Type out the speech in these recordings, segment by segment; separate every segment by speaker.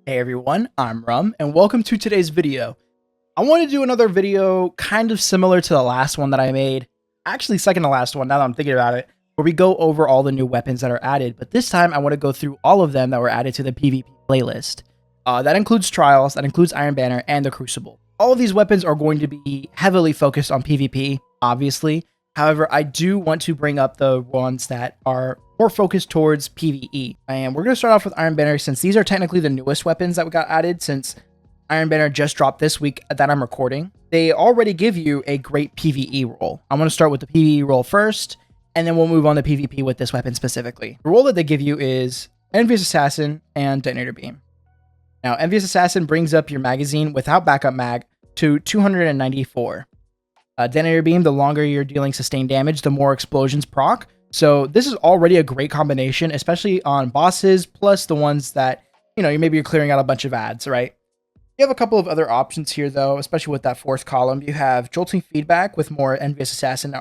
Speaker 1: Hey everyone, I'm Rum, and welcome to today's video. I want to do another video kind of similar to the last one that I made. Actually, second to last one, now that I'm thinking about it, where we go over all the new weapons that are added, but this time I want to go through all of them that were added to the PvP playlist. That includes Trials, that includes Iron Banner, and the Crucible. All of these weapons are going to be heavily focused on PvP, obviously. However, I do want to bring up the ones that are more focused towards PvE. And we're going to start off with Iron Banner since these are technically the newest weapons that we got added since Iron Banner just dropped this week that I'm recording. They already give you a great PvE role. I'm going to start with the PvE role first, and then we'll move on to PvP with this weapon specifically. The role that they give you is Envious Assassin and Detonator Beam. Now, Envious Assassin brings up your magazine without backup mag to 294. Detonator Beam, the longer you're dealing sustained damage, the more explosions proc. So this is already a great combination, especially on bosses, plus the ones that, maybe you're clearing out a bunch of ads, right? You have a couple of other options here, though, especially with that fourth column. You have Jolting Feedback with more Envious Assassin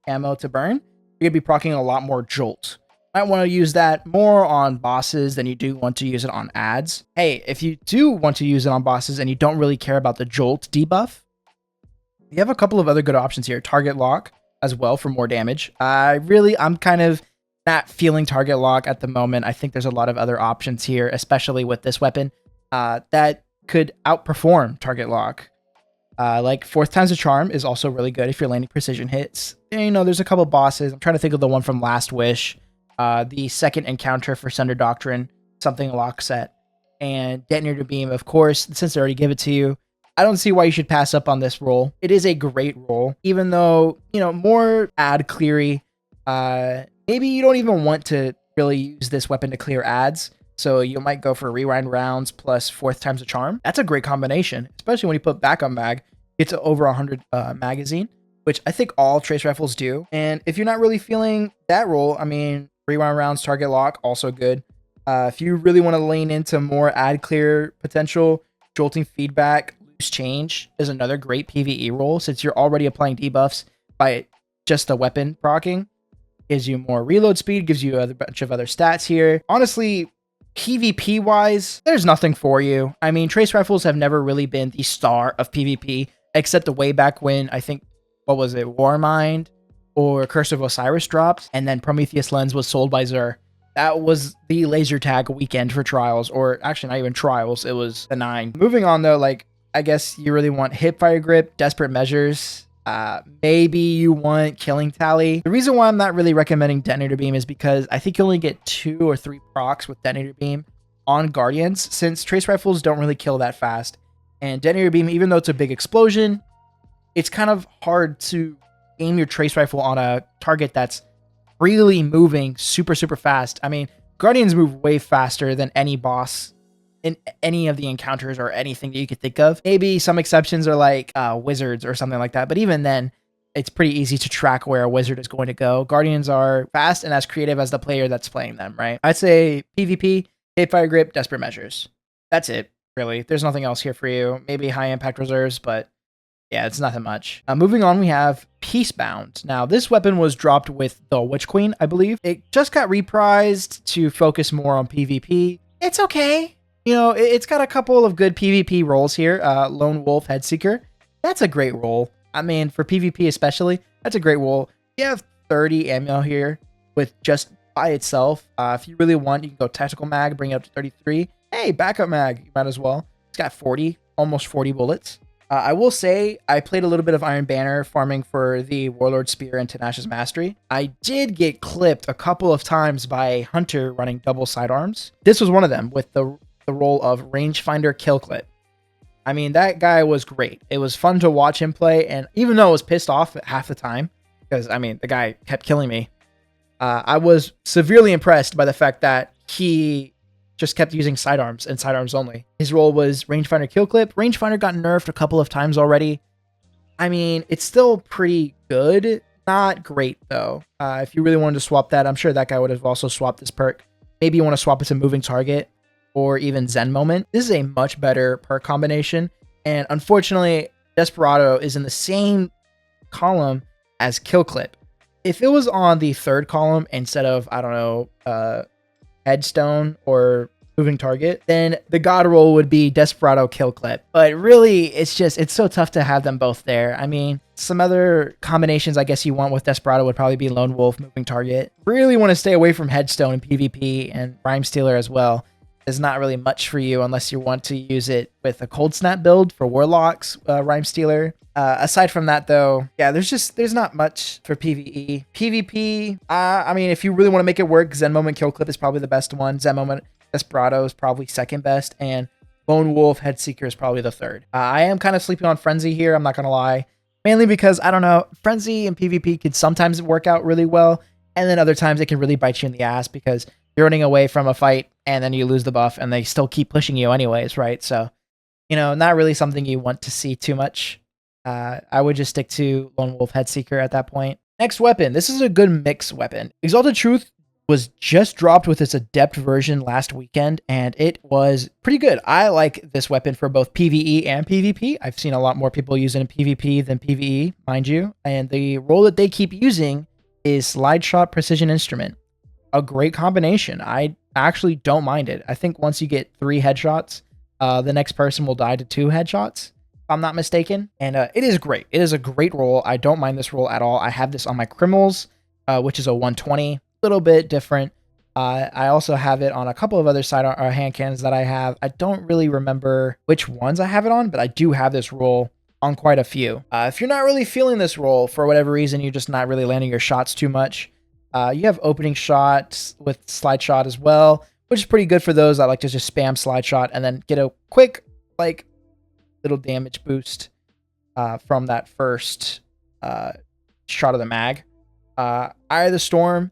Speaker 1: ammo to burn. You're going to be proccing a lot more Jolt. Might want to use that more on bosses than you do want to use it on ads. Hey, if you do want to use it on bosses and you don't really care about the Jolt debuff, you have a couple of other good options here. Target Lock as well for more damage. I'm kind of not feeling Target Lock at the moment. I think there's a lot of other options here, especially with this weapon, that could outperform Target Lock. Like Fourth Time's a Charm is also really good if you're landing precision hits. And, there's a couple bosses. I'm trying to think of the one from Last Wish. The second encounter for Sunder Doctrine, something lock set. And Detonator Beam, of course, since they already give it to you, I don't see why you should pass up on this role. It is a great role, even though, more ad cleary. Maybe you don't even want to really use this weapon to clear ads. So you might go for rewind rounds plus Fourth Time's a Charm. That's a great combination, especially when you put backup mag. Get to over 100 magazine, which I think all trace rifles do. And if you're not really feeling that role, rewind rounds, target lock, also good. If you really want to lean into more ad clear potential, Jolting Feedback, Loose Change is another great PvE role since you're already applying debuffs by just the weapon proccing. Gives you more reload speed, gives you a bunch of other stats here. Honestly, PvP wise, there's nothing for you. Trace rifles have never really been the star of PvP, except the way back when, I think, what was it, Warmind or Curse of Osiris dropped, and then Prometheus Lens was sold by Xur. That was the laser tag weekend for Trials, or actually not even Trials, it was the 9. Moving on though, I guess you really want Hipfire Grip, Desperate Measures, maybe you want Killing Tally. The reason why I'm not really recommending Detonator Beam is because I think you only get 2 or 3 procs with Detonator Beam on Guardians, since Trace Rifles don't really kill that fast. And Detonator Beam, even though it's a big explosion, it's kind of hard to aim your Trace Rifle on a target that's really moving super fast. Guardians move way faster than any boss in any of the encounters or anything that you could think of. Maybe some exceptions are like wizards or something like that, but even then, it's pretty easy to track where a wizard is going to go. Guardians are fast and as creative as the player that's playing them, right? I'd say PvP, Hipfire Grip, Desperate Measures. That's it, really. There's nothing else here for you. Maybe high impact reserves, but yeah, it's nothing much. Moving on, we have Peacebond. Now, this weapon was dropped with the Witch Queen, I believe. It just got reprised to focus more on PvP. It's okay. It's got a couple of good PvP roles here. Lone Wolf Headseeker. That's a great role. For PvP especially, that's a great role. You have 30 ammo here with just by itself. If you really want, you can go Tactical Mag, bring it up to 33. Hey, Backup Mag, you might as well. It's got 40, almost 40 bullets. I will say I played a little bit of Iron Banner farming for the Warlord Spear and Tenacious Mastery. I did get clipped a couple of times by a hunter running double sidearms. This was one of them with the role of Rangefinder Kill Clip. That guy was great. It was fun to watch him play, and even though I was pissed off half the time, because, the guy kept killing me, I was severely impressed by the fact that he just kept using sidearms and sidearms only. His role was Rangefinder Kill Clip. Rangefinder got nerfed a couple of times already. It's still pretty good. Not great, though. If you really wanted to swap that, I'm sure that guy would have also swapped this perk. Maybe you want to swap it to Moving Target or even Zen Moment. This is a much better perk combination. And unfortunately, Desperado is in the same column as Kill Clip. If it was on the third column instead of, Headstone or moving target, then the god roll would be Desperado kill clip. But really, it's so tough to have them both there. I mean, some other combinations I guess you want with Desperado would probably be Lone Wolf, moving target. Really want to stay away from Headstone in PvP, and Rhyme Stealer as well is not really much for you unless you want to use it with a Cold Snap build for Warlocks, Rhyme Stealer. Aside from that, though, yeah, there's not much for PvE. PvP, I mean, if you really want to make it work, Zen Moment Kill Clip is probably the best one. Zen Moment Desperado is probably second best, and Lone Wolf Headseeker is probably the third. I am kind of sleeping on Frenzy here, I'm not going to lie. Mainly because, I don't know, Frenzy and PvP could sometimes work out really well, and then other times it can really bite you in the ass because you're running away from a fight, and then you lose the buff, and they still keep pushing you anyways, right? So, you know, not really something you want to see too much. I would just stick to Lone Wolf Headseeker at that point. Next weapon. This is a good mix weapon. Exalted Truth was just dropped with its Adept version last weekend, and it was pretty good. I like this weapon for both PvE and PvP. I've seen a lot more people use it in PvP than PvE, mind you. And the role that they keep using is Slide Shot Precision Instrument. A great combination. I actually don't mind it. I think once you get 3 headshots, the next person will die to 2 headshots, if I'm not mistaken. And it is great. It is a great roll. I don't mind this roll at all. I have this on my criminals, which is a 120, a little bit different. I also have it on a couple of other hand cannons that I have. I don't really remember which ones I have it on, but I do have this roll on quite a few. If you're not really feeling this roll for whatever reason, you're just not really landing your shots too much, you have opening shots with slide shot as well, which is pretty good for those that like to just spam slide shot and then get a quick, like, little damage boost from that first shot of the mag. Eye of the Storm,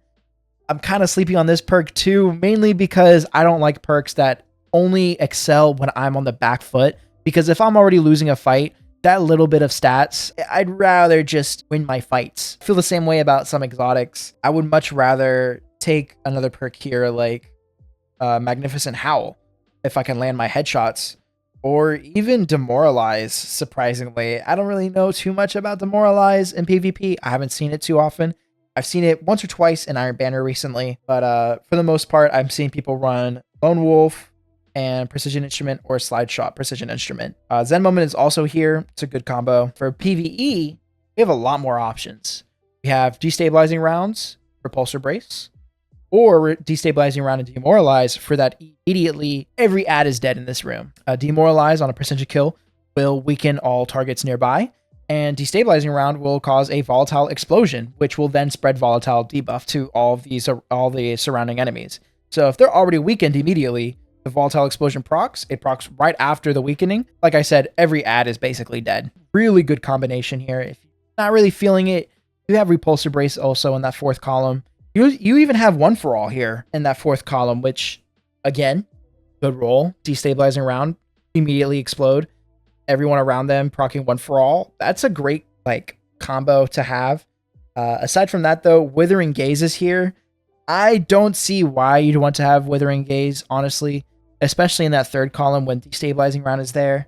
Speaker 1: I'm kind of sleepy on this perk too, mainly because I don't like perks that only excel when I'm on the back foot, because if I'm already losing a fight, that little bit of stats, I'd rather just win my fights. I feel the same way about some exotics. I would much rather take another perk here like Magnificent Howl if I can land my headshots, or even Demoralize. Surprisingly, I don't really know too much about Demoralize in PvP. I haven't seen it too often. I've seen it once or twice in Iron Banner recently, but for the most part, I'm seeing people run Lone Wolf and Precision Instrument or Slide Shot Precision Instrument. Zen Moment is also here. It's a good combo. For PvE, we have a lot more options. We have Destabilizing Rounds, Repulsor Brace, or Destabilizing Round and Demoralize for that immediately every ad is dead in this room. Demoralize on a percentage kill will weaken all targets nearby, and Destabilizing Round will cause a volatile explosion, which will then spread volatile debuff to all the surrounding enemies. So if they're already weakened immediately, the volatile explosion procs. It procs right after the weakening. Like I said, every ad is basically dead. Really good combination here. If you're not really feeling it, you have Repulsor Brace also in that 4th column. You even have One for All here in that 4th column, which, again, good roll. Destabilizing Round, immediately explode. Everyone around them proccing One for All. That's a great combo to have. Aside from that, though, Withering Gaze is here. I don't see why you'd want to have Withering Gaze, honestly, especially in that 3rd column when Destabilizing Round is there.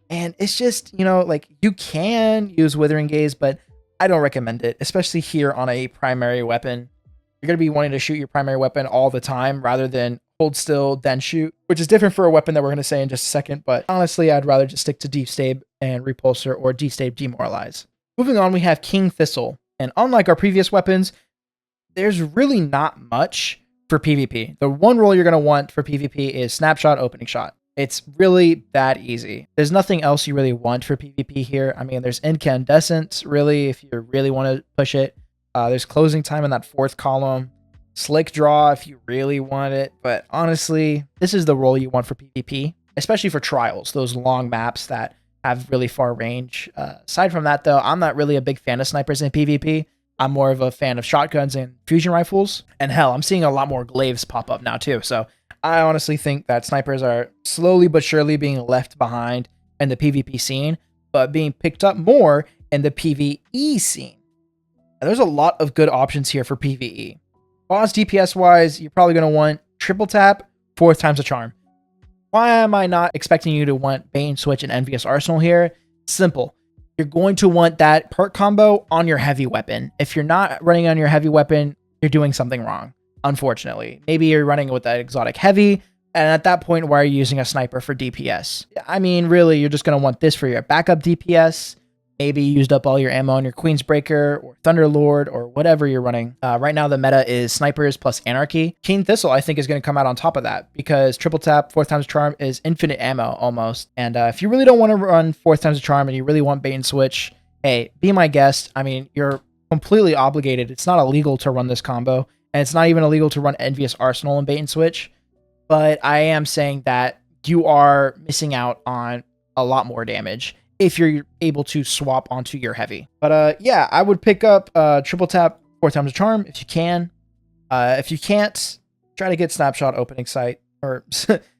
Speaker 1: And it's just, you can use Withering Gaze, but I don't recommend it, especially here on a primary weapon. You're going to be wanting to shoot your primary weapon all the time rather than hold still, then shoot, which is different for a weapon that we're going to say in just a second. But honestly, I'd rather just stick to Destab and Repulsor, or Destab Demoralize. Moving on, we have King Thistle. And unlike our previous weapons, there's really not much for PvP. The one role you're going to want for PvP is Snapshot, Opening Shot. It's really that easy. There's nothing else you really want for PvP here. I mean, there's Incandescence, really, if you really want to push it. There's Closing Time in that 4th column. Slick Draw if you really want it. But honestly, this is the role you want for PvP, especially for trials, those long maps that have really far range. Aside from that, though, I'm not really a big fan of snipers in PvP. I'm more of a fan of shotguns and fusion rifles. And hell, I'm seeing a lot more glaives pop up now too. So I honestly think that snipers are slowly but surely being left behind in the PvP scene, but being picked up more in the PvE scene. And there's a lot of good options here for PvE. Boss DPS wise, you're probably going to want Triple Tap, 4th times a Charm. Why am I not expecting you to want Bane, Switch, and Envious Arsenal here? Simple. You're going to want that perk combo on your heavy weapon. If you're not running on your heavy weapon, you're doing something wrong, unfortunately. Maybe you're running with that exotic heavy, And at that point, why are you using a sniper for DPS? I mean, really, you're just going to want this for your backup DPS. Maybe you used up all your ammo on your Queensbreaker or Thunderlord or whatever you're running. Right now, the meta is snipers plus anarchy. Keen Thistle, I think, is going to come out on top of that because triple tap, 4th times charm is infinite ammo almost. And if you really don't want to run 4th times charm and you really want bait and switch, hey, be my guest. I mean, you're completely obligated. It's not illegal to run this combo, and it's not even illegal to run Envious Arsenal and bait and switch. But I am saying that you are missing out on a lot more damage if you're able to swap onto your heavy. But yeah, I would pick up triple tap 4 times a charm if you can. If you can't, try to get snapshot opening sight or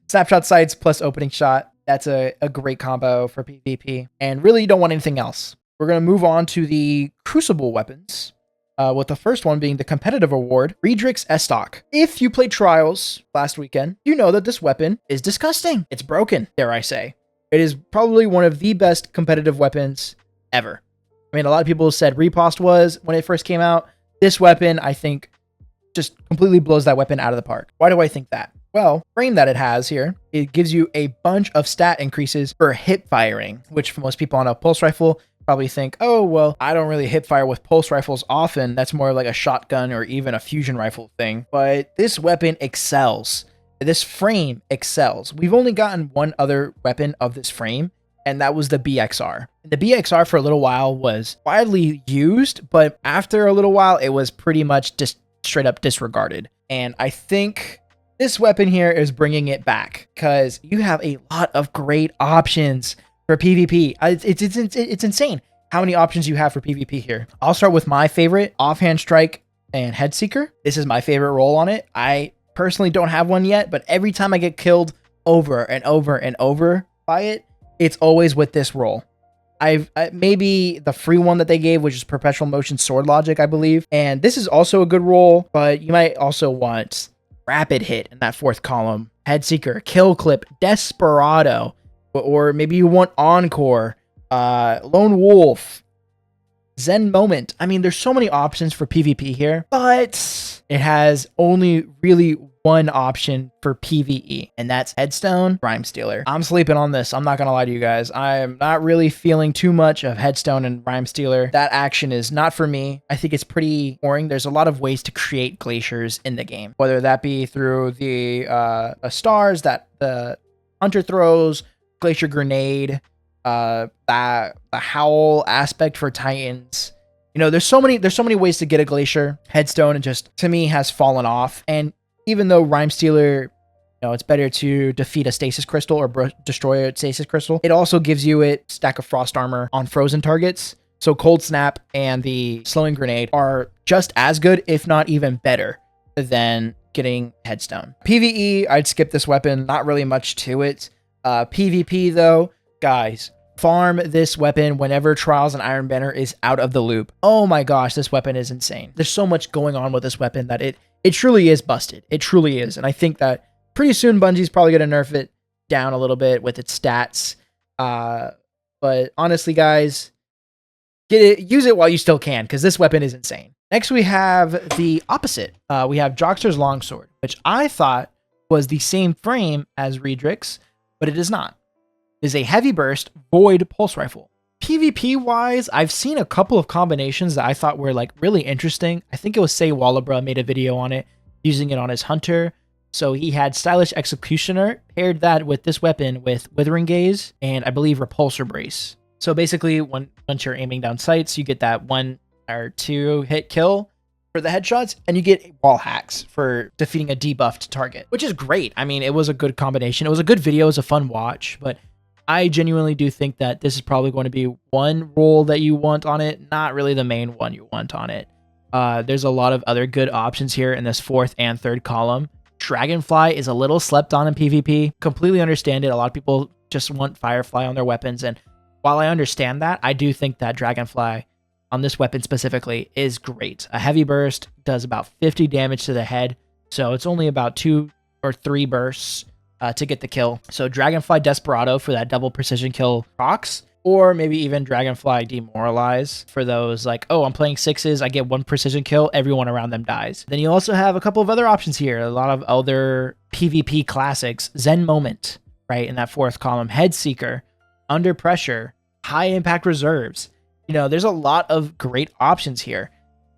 Speaker 1: snapshot sights plus opening shot. That's a great combo for PvP. And really, you don't want anything else. We're going to move on to the Crucible weapons. With the first one being the competitive award, Redrix Estoc. If you played Trials last weekend, you know that this weapon is disgusting. It's broken, dare I say. It is probably one of the best competitive weapons ever. I mean, a lot of people said Riposte was when it first came out. This weapon, I think, just completely blows that weapon out of the park. Why do I think that? Well, frame that it has here, it gives you a bunch of stat increases for hip firing, which for most people on a pulse rifle probably think, oh, well, I don't really hip fire with pulse rifles often. That's more like a shotgun or even a fusion rifle thing. But this weapon excels. This frame excels. We've only gotten one other weapon of this frame, and that was the BXR. The BXR for a little while was widely used, but after a little while, it was pretty much just straight up disregarded. And I think this weapon here is bringing it back because you have a lot of great options for PvP. It's insane how many options you have for PvP here. I'll start with my favorite, Offhand Strike and Head Seeker. This is my favorite role on it. I personally don't have one yet, but every time I get killed over and over and over by it, it's always with this role. Maybe the free one that they gave, which is Perpetual Motion Sword Logic, I believe. And this is also a good role, but you might also want Rapid Hit in that 4th column, Head Seeker, Kill Clip, Desperado, or maybe you want Encore, Lone Wolf, Zen Moment. I mean, there's so many options for PvP here, but it has only really one option for PvE, and that's Headstone, Rhyme Stealer. I'm sleeping on this. I'm not going to lie to you guys. I'm not really feeling too much of Headstone and Rhyme Stealer. That action is not for me. I think it's pretty boring. There's a lot of ways to create glaciers in the game, whether that be through the stars that the hunter throws, Glacier Grenade, the Howl aspect for Titans. You know, there's so many ways to get a Glacier. Headstone, and just, to me, has fallen off. And even though Rhyme Stealer, you know, it's better to defeat a Stasis Crystal or destroy a Stasis Crystal, it also gives you a stack of Frost Armor on frozen targets. So Cold Snap and the Slowing Grenade are just as good, if not even better, than getting Headstone. PvE, I'd skip this weapon. Not really much to it. PvP, though, guys, farm this weapon whenever Trials and Iron Banner is out of the loop. Oh my gosh, this weapon is insane. There's so much going on with this weapon that it truly is busted. It truly is. And I think that pretty soon Bungie's probably going to nerf it down a little bit with its stats. But honestly, guys, use it while you still can, because this weapon is insane. Next, we have the opposite. We have Joxer's Longsword, which I thought was the same frame as Redrix, but it is not. It is a heavy burst void pulse rifle. PvP wise, I've seen a couple of combinations that I thought were like really interesting. I think it was Say Wallabra made a video on it, using it on his hunter. So he had Stylish Executioner, paired that with this weapon with Withering Gaze and I believe Repulsor Brace. So basically, once you're aiming down sights, you get that 1 or 2 hit kill for the headshots, and you get wall hacks for defeating a debuffed target, which is great. I mean, it was a good combination. It was a good video. It was a fun watch, but I genuinely do think that this is probably going to be one role that you want on it, not really the main one you want on it. There's a lot of other good options here in this 4th and 3rd column. Dragonfly is a little slept on in PvP. Completely understand it. A lot of people just want Firefly on their weapons, and while I understand that, I do think that Dragonfly on this weapon specifically is great. A heavy burst does about 50 damage to the head, so it's only about 2 or 3 bursts to get the kill. So Dragonfly Desperado for that double precision kill procs or maybe even Dragonfly Demoralize for those like, oh, I'm playing sixes, I get one precision kill, everyone around them dies. Then you also have a couple of other options here, a lot of other PvP classics. Zen Moment, right, in that fourth column. Headseeker, Under Pressure, High Impact Reserves. You know, there's a lot of great options here.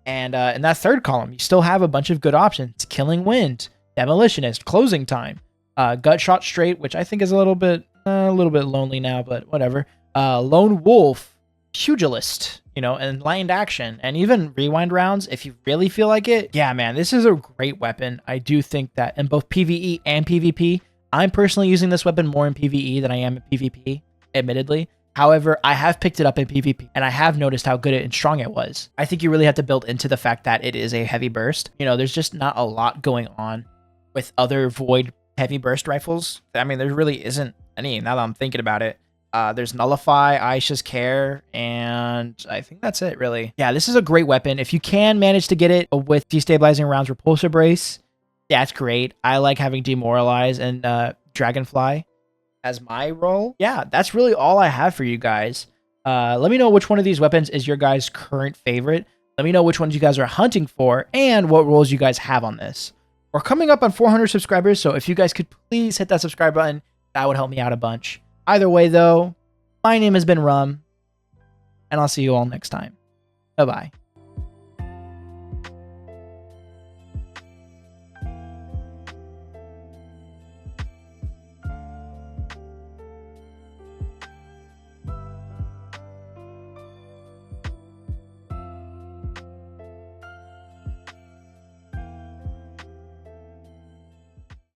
Speaker 1: And in that third column, you still have a bunch of good options. Killing Wind, Demolitionist, Closing Time, Gutshot Straight, which I think is a little bit lonely now, but whatever. Lone Wolf, Pugilist, you know, Enlightened Action, and even Rewind Rounds if you really feel like it. Yeah, man, this is a great weapon. I do think that in both PvE and PvP, I'm personally using this weapon more in PvE than I am in PvP, admittedly. However, I have picked it up in PvP, and I have noticed how good and strong it was. I think you really have to build into the fact that it is a heavy burst. You know, there's just not a lot going on with other Void heavy burst rifles. I mean, there really isn't any, now that I'm thinking about it. There's Nullify, Aisha's Care, and I think that's it, really. Yeah, this is a great weapon. If you can manage to get it with Destabilizing Rounds Repulsor Brace, that's great. I like having Demoralize and Dragonfly as my role. Yeah, that's really all I have for you guys. Let me know which one of these weapons is your guys' current favorite. Let me know which ones you guys are hunting for and what roles you guys have on this. We're coming up on 400 subscribers, so if you guys could please hit that subscribe button, that would help me out a bunch. Either way, though, my name has been Rum, and I'll see you all next time. Bye-bye.